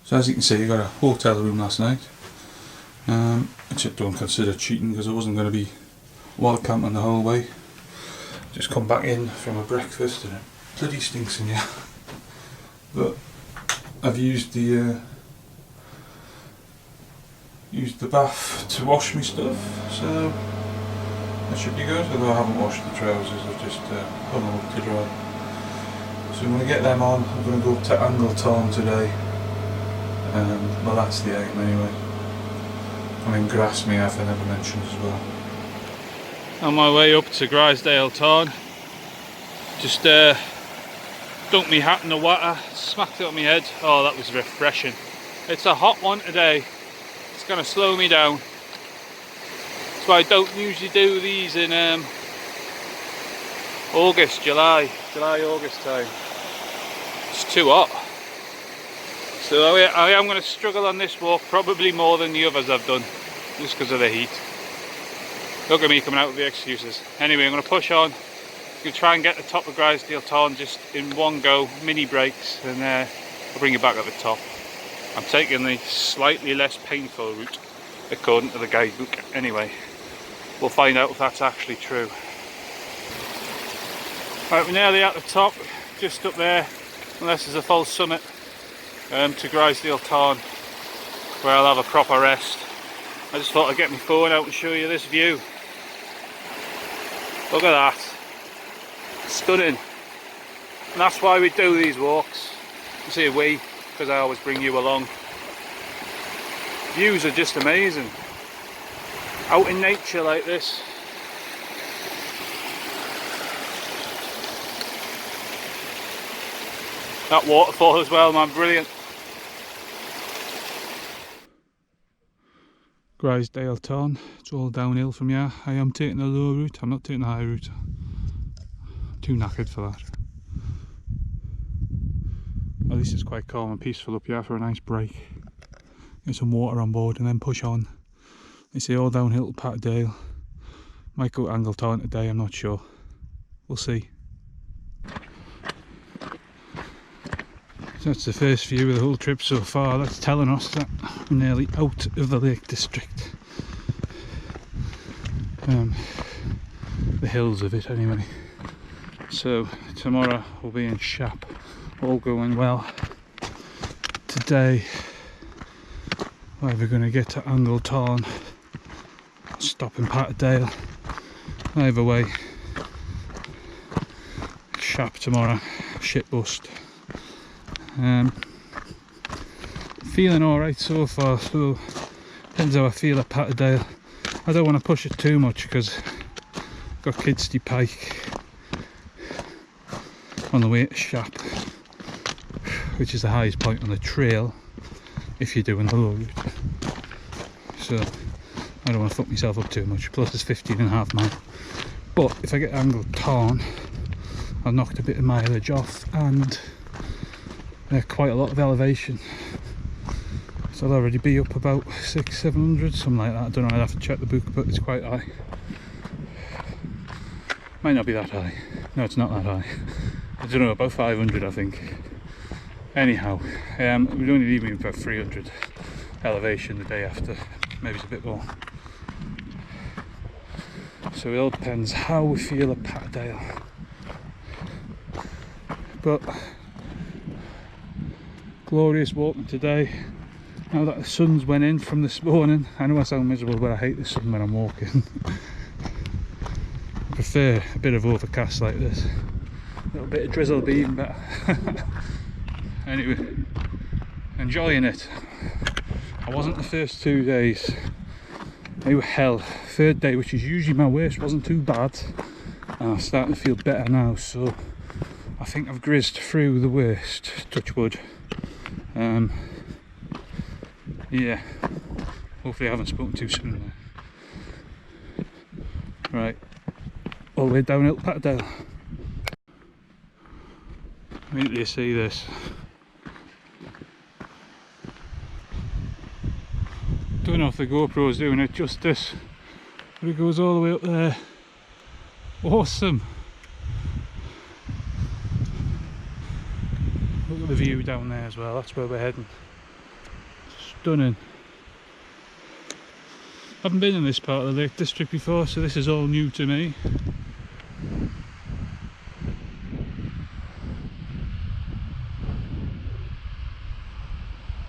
So as you can see, I got a hotel room last night, which I don't consider cheating because I wasn't going to be wild camping the whole way. Just come back in from a breakfast and it bloody stinks in here. But I've used the bath to wash my stuff, so that should be good. Although I haven't washed the trousers, I've just hung them up to dry. So when I get them on, I'm going to go up to Angleton today. Well, that's the aim anyway. I'm in Grasmere, if I never mentioned as well. On my way up to Grisdale Tarn, just dunked my hat in the water, smacked it on my head. Oh, that was refreshing. It's a hot one today. It's going to slow me down. That's why I don't usually do these in July, August time. It's too hot. So I am going to struggle on this walk, probably more than the others I've done, just because of the heat. Look at me coming out with the excuses. Anyway, I'm going to push on. I'm going to try and get the top of Grisdale Tarn just in one go, mini breaks, and I'll bring you back at the top. I'm taking the slightly less painful route, according to the guidebook. Anyway, we'll find out if that's actually true. Right, we're nearly at the top, just up there, unless there's a false summit, to Grisdale Tarn, where I'll have a proper rest. I just thought I'd get my phone out and show you this view. Look at that. Stunning. And that's why we do these walks. I say we, because I always bring you along. Views are just amazing. Out in nature like this. That waterfall as well, man, brilliant. Grisdale Tarn, it's all downhill from here. I am taking the low route, I'm not taking the high route. I'm too knackered for that. At least it's quite calm and peaceful up here for a nice break. Get some water on board and then push on. They say all downhill to Patterdale. Might go to Angleton today, I'm not sure. We'll see. So that's the first view of the whole trip so far. That's telling us that we're nearly out of the Lake District. The hills of it anyway. So tomorrow we'll be in Shap, all going well. Today we're either going to get to Angleton, stop in Patterdale. Either way, Shap tomorrow, shit bust. Feeling alright so far, so depends how I feel at Patterdale. I don't want to push it too much because I've got Kidsty Pike on the way to Shap, which is the highest point on the trail if you're doing the low route. So I don't want to fuck myself up too much, plus it's 15.5 miles. But if I get Angleton, I've knocked a bit of mileage off and quite a lot of elevation, so I'll already be up about 600-700, something like that. I don't know, I'd have to check the book, but it's quite high. Might not be that high. No, it's not that high. I don't know, about 500 I think. Anyhow, we'd only leave me about 300 elevation the day after, maybe it's a bit more. So it all depends how we feel at Patterdale. But glorious walking today. Now that the sun's went in from this morning, I know I sound miserable, but I hate the sun when I'm walking. I prefer a bit of overcast like this. A little bit of drizzle would be even better. Anyway, enjoying it. I wasn't the first 2 days. They were hell. Third day, which is usually my worst, wasn't too bad. And I'm starting to feel better now, so I think I've grizzed through the worst, touch wood. Yeah, hopefully I haven't spoken too soon there. Right, all the way downhill to Patterdale. Wait till you see this. Don't know if the GoPro's doing it justice, but it goes all the way up there. Awesome. Look at the view down there as well, that's where we're heading. stunning. I haven't been in this part of the Lake District before, so this is all new to me.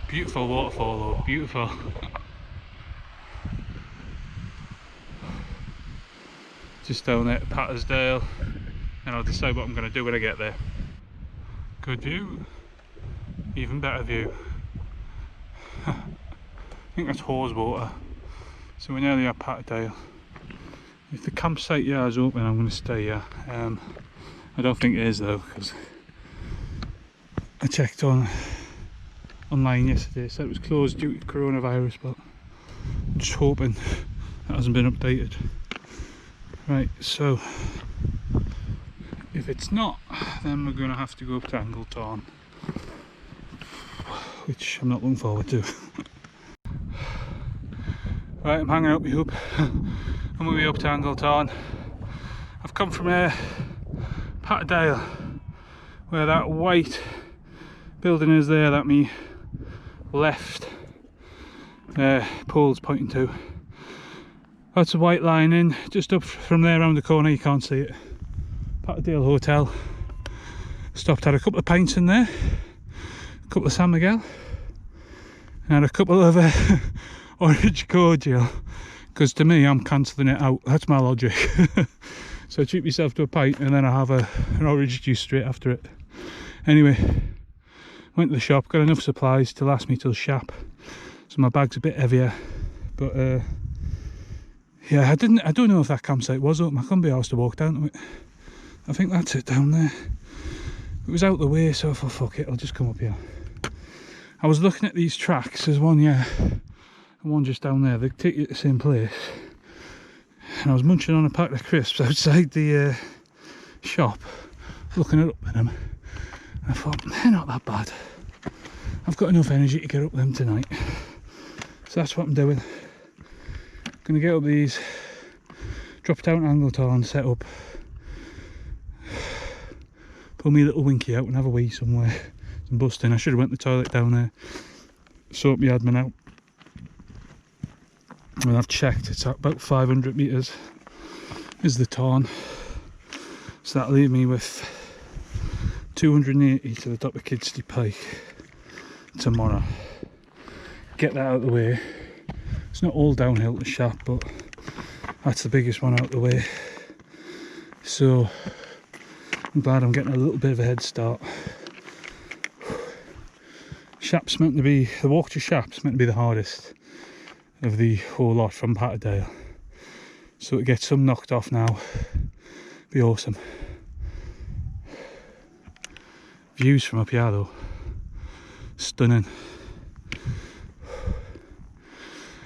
Beautiful waterfall though, beautiful. Just down there at Pattersdale, and I'll decide what I'm going to do when I get there. Good view, even better view. I think that's hose water. So we're nearly at Pattersdale. If the campsite here is open, I'm going to stay here. I don't think it is though, because I checked online yesterday, said it was closed due to coronavirus, but I'm just hoping that hasn't been updated. Right, so if it's not, then we're going to have to go up to Angletown, which I'm not looking forward to. Right, I'm hanging up my hoop. I'm going to be up to Angletown. I've come from Pattersdale, where that white building is there, that me left pole's pointing to. That's a white line in, just up from there around the corner, you can't see it. Pattersdale Hotel. Stopped, had a couple of pints in there, a couple of San Miguel, and a couple of orange cordial, because to me I'm cancelling it out, that's my logic. So I treat myself to a pint and then I have an orange juice straight after it. Anyway, went to the shop, got enough supplies to last me till Shap, so my bag's a bit heavier, but yeah, I don't know if that campsite was open. I couldn't be asked to walk down to it. I think that's it down there. It was out the way, so I thought, fuck it, I'll just come up here. I was looking at these tracks, there's one, yeah, and one just down there, they take you to the same place. And I was munching on a pack of crisps outside the shop, looking at up them. I thought, they're not that bad. I've got enough energy to get up them tonight. So that's what I'm doing. Gonna get up these, drop down to Angletown, set up, pull me little winky out and have a wee somewhere. I'm busting. I should have went to the toilet down there, sort my admin out. And I've checked, it's at about 500 metres is the Tarn. So that'll leave me with 280 to the top of Kidsley Pike tomorrow. Get that out of the way. It's not all downhill to Shap, but that's the biggest one out of the way. So I'm glad I'm getting a little bit of a head start. Shap's meant to be, the walk to Shap's meant to be the hardest of the whole lot from Pattersdale. So to get some knocked off now, be awesome. Views from up here though, stunning.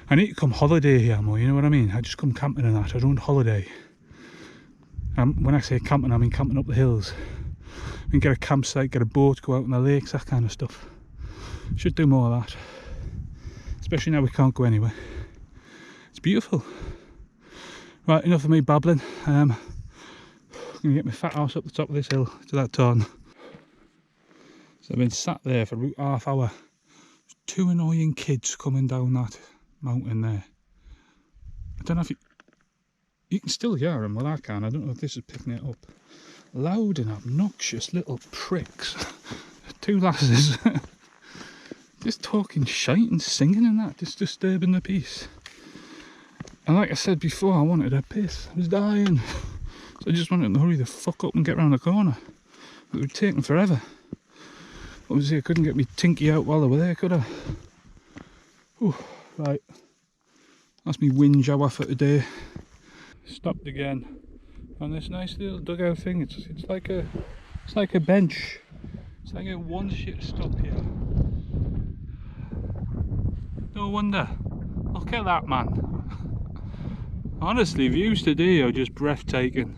I need to come holiday here more, you know what I mean? I just come camping and that, I don't holiday. When I say camping, I mean camping up the hills. I mean get a campsite, get a boat, go out in the lakes, that kind of stuff. Should do more of that. Especially now we can't go anywhere. It's beautiful. Right, enough of me babbling. I'm going to get my fat ass up the top of this hill to that Tarn. So I've been sat there for about half hour. There's two annoying kids coming down that mountain there. I don't know if you can still hear them, well I can, I don't know if this is picking it up. Loud and obnoxious little pricks. Two lasses just talking shite and singing and that, just disturbing the peace. And like I said before, I wanted a piss, I was dying, so I just wanted to hurry the fuck up and get round the corner. It would take them forever. Obviously I couldn't get me tinky out while they were there, could I? Whew. Right, that's me whinge hour for today. Stopped again on this nice little dugout thing. It's like a bench. It's like a one shit stop here. No wonder. Look at that, man. Honestly, views today are just breathtaking.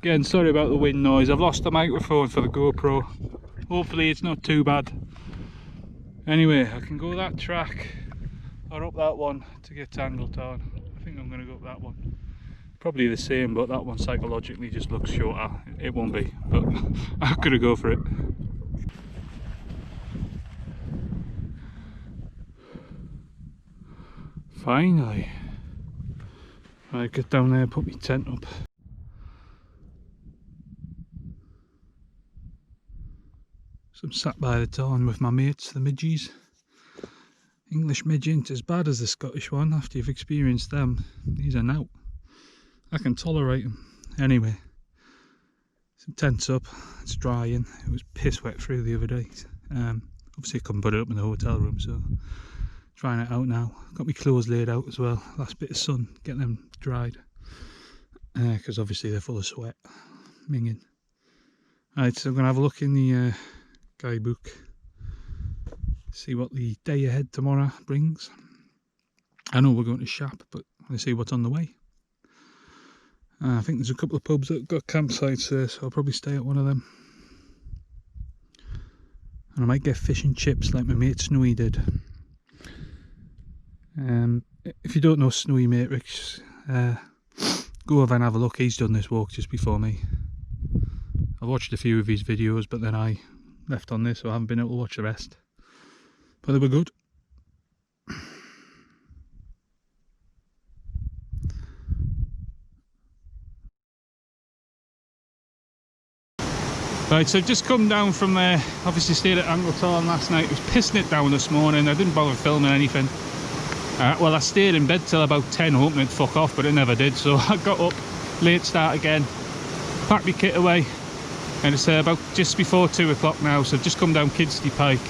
Again, sorry about the wind noise. I've lost the microphone for the GoPro. Hopefully it's not too bad. Anyway, I can go that track or up that one to get to Angletown. I think I'm going to go up that one. Probably the same, but that one psychologically just looks shorter. It won't be, but I'm going to go for it. Finally. Right, get down there, put my tent up. So I'm sat by the tarn with my mates, the midgies. English midge ain't as bad as the Scottish one after you've experienced them. These are now. I can tolerate them. Anyway, some tents up, it's drying. It was piss wet through the other day. Obviously I couldn't put it up in the hotel room, so trying it out now. Got my clothes laid out as well. Last bit of sun, getting them dried. Because obviously they're full of sweat. Minging. Right, so I'm going to have a look in the guidebook. See what the day ahead tomorrow brings. I know we're going to Shap, but I'll see what's on the way. I think there's a couple of pubs that have got campsites there, so I'll probably stay at one of them. And I might get fish and chips like my mate Snowy did. If you don't know Snowy Matrix, go over and have a look. He's done this walk just before me. I watched a few of his videos, but then I left on this, so I haven't been able to watch the rest. But they were good. Right, so I've just come down from there. Obviously stayed at Angleton last night. It was pissing it down this morning. I didn't bother filming anything. Well, I stayed in bed till about 10 hoping it'd fuck off, but it never did. So I got up, late start again, packed my kit away, and it's about just before 2 o'clock now. So I've just come down Kidsley Pike,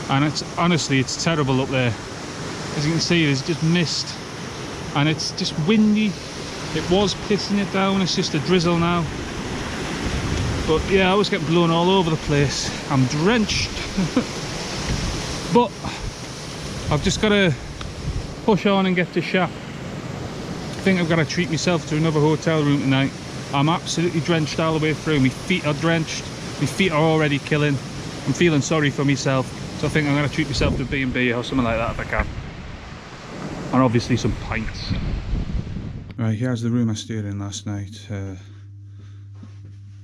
and it's honestly, it's terrible up there. As you can see, there's just mist, and it's just windy. It was pissing it down. It's just a drizzle now. But yeah, I was getting blown all over the place. I'm drenched. But I've just got to push on and get to Shap. I think I've got to treat myself to another hotel room tonight. I'm absolutely drenched all the way through. My feet are drenched. My feet are already killing. I'm feeling sorry for myself. So I think I'm going to treat myself to B&B or something like that if I can. And obviously some pints. Right, here's the room I stayed in last night.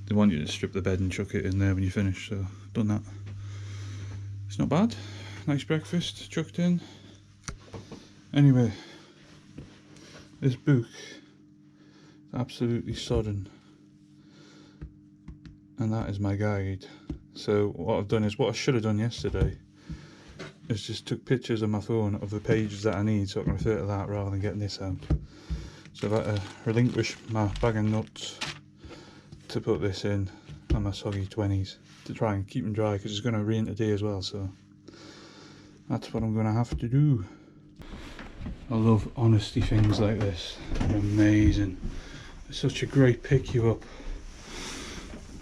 They want you to strip the bed and chuck it in there when you finish, so done that. It's not bad. Nice breakfast chucked in. Anyway, this book is absolutely sodden, and that is my guide. So what I've done is what I should have done yesterday is just took pictures on my phone of the pages that I need, so I can refer to that rather than getting this out. So I've had to relinquish my bag of nuts to put this in on my soggy 20s to try and keep them dry, because it's going to rain today as well, so that's what I'm going to have to do. I love honesty things like this. They're amazing. It's such a great pick you up.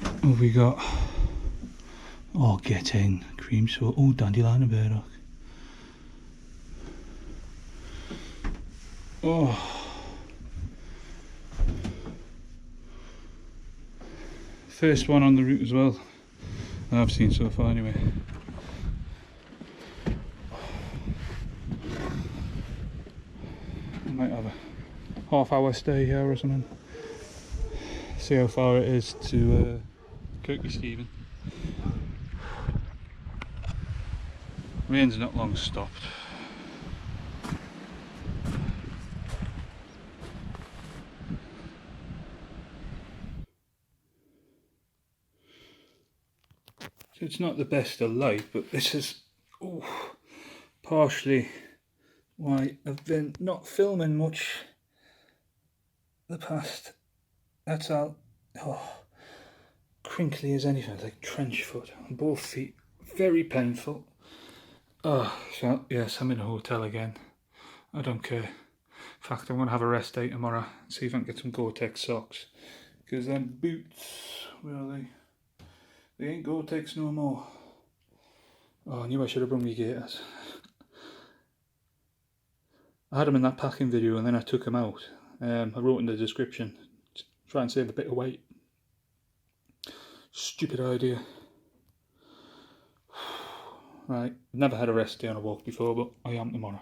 What have we got? Oh, get in. Cream soda. Oh, dandelion and burdock. Oh. First one on the route as well that I've seen so far anyway. I might have a half-hour stay here or something. See how far it is to Kirkby Stephen. Rain's not long stopped. So it's not the best of light, but this is partially why I've been not filming much the past. That's all crinkly as anything. It's like trench foot on both feet. Very painful. So yes, I'm in a hotel again. I don't care. In fact, I'm going to have a rest day tomorrow and see if I can get some Gore-Tex socks, because them boots, where are they? They ain't Gore-Tex no more. Oh, I knew I should have brought me gaiters. I had them in that packing video and then I took them out. I wrote in the description to try and save a bit of weight. Stupid idea. Right, never had a rest day on a walk before, but I am tomorrow.